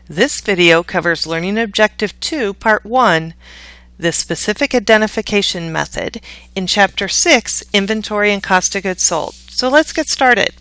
This video covers Learning Objective 2, Part 1, the Specific Identification Method, in Chapter 6, Inventory and Cost of Goods Sold. So let's get started.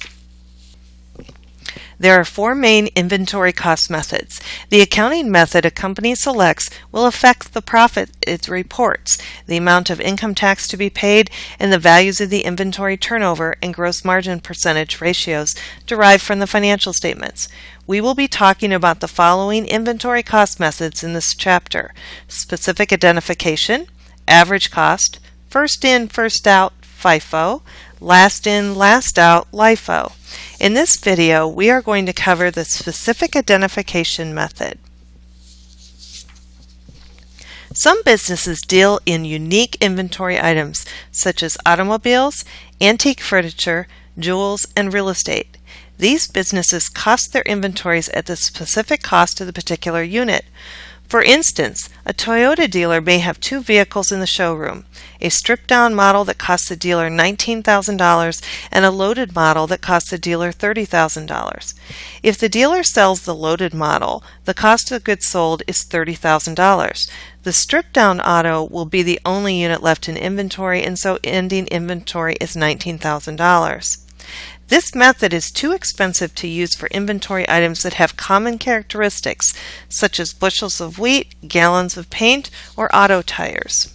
There are four main inventory cost methods. The accounting method a company selects will affect the profit it reports, the amount of income tax to be paid, and the values of the inventory turnover and gross margin percentage ratios derived from the financial statements. We will be talking about the following inventory cost methods in this chapter: specific identification, average cost, first in, first out, FIFO, last in, last out, LIFO. In this video, we are going to cover the specific identification method. Some businesses deal in unique inventory items such as automobiles, antique furniture, jewels, and real estate. These businesses cost their inventories at the specific cost of the particular unit. For instance, a Toyota dealer may have two vehicles in the showroom, a stripped-down model that costs the dealer $19,000 and a loaded model that costs the dealer $30,000. If the dealer sells the loaded model, the cost of goods sold is $30,000. The stripped-down auto will be the only unit left in inventory, and so ending inventory is $19,000. This method is too expensive to use for inventory items that have common characteristics, such as bushels of wheat, gallons of paint, or auto tires.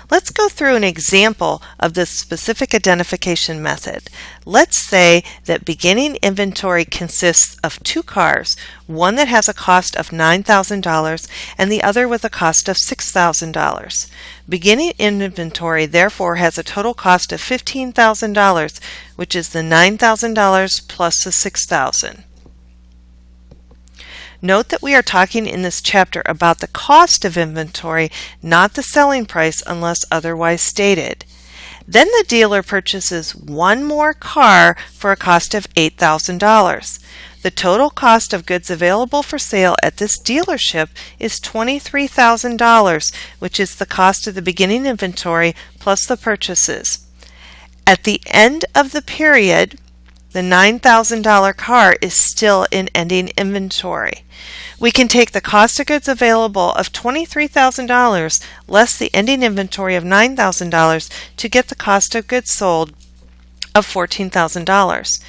Let's go through an example of this specific identification method. Let's say that beginning inventory consists of two cars, one that has a cost of $9,000 and the other with a cost of $6,000. Beginning inventory therefore has a total cost of $15,000, which is the $9,000 plus the $6,000. Note that we are talking in this chapter about the cost of inventory, not the selling price unless otherwise stated. Then the dealer purchases one more car for a cost of $8,000. The total cost of goods available for sale at this dealership is $23,000, which is the cost of the beginning inventory plus the purchases. At the end of the period, the $9,000 car is still in ending inventory. We can take the cost of goods available of $23,000 less the ending inventory of $9,000 to get the cost of goods sold of $14,000.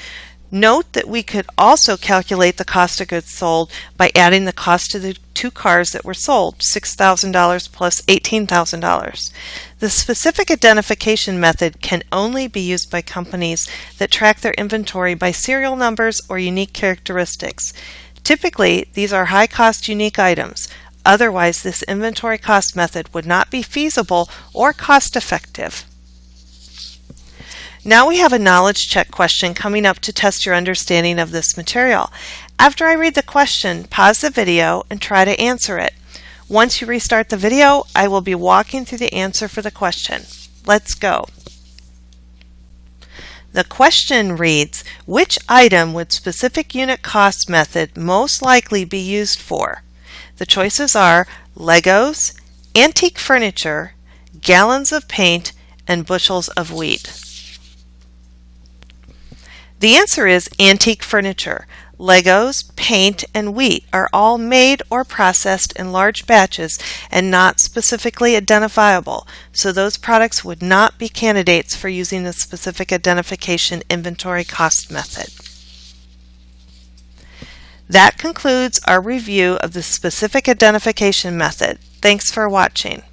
Note that we could also calculate the cost of goods sold by adding the cost of the two cars that were sold, $6,000 plus $18,000. The specific identification method can only be used by companies that track their inventory by serial numbers or unique characteristics. Typically, these are high-cost unique items. Otherwise, this inventory cost method would not be feasible or cost-effective. Now we have a knowledge check question coming up to test your understanding of this material. After I read the question, pause the video and try to answer it. Once you restart the video, I will be walking through the answer for the question. Let's go. The question reads, which item would specific unit cost method most likely be used for? The choices are Legos, antique furniture, gallons of paint, and bushels of wheat. The answer is antique furniture. Legos, paint, and wheat are all made or processed in large batches and not specifically identifiable, so those products would not be candidates for using the specific identification inventory cost method. That concludes our review of the specific identification method. Thanks for watching.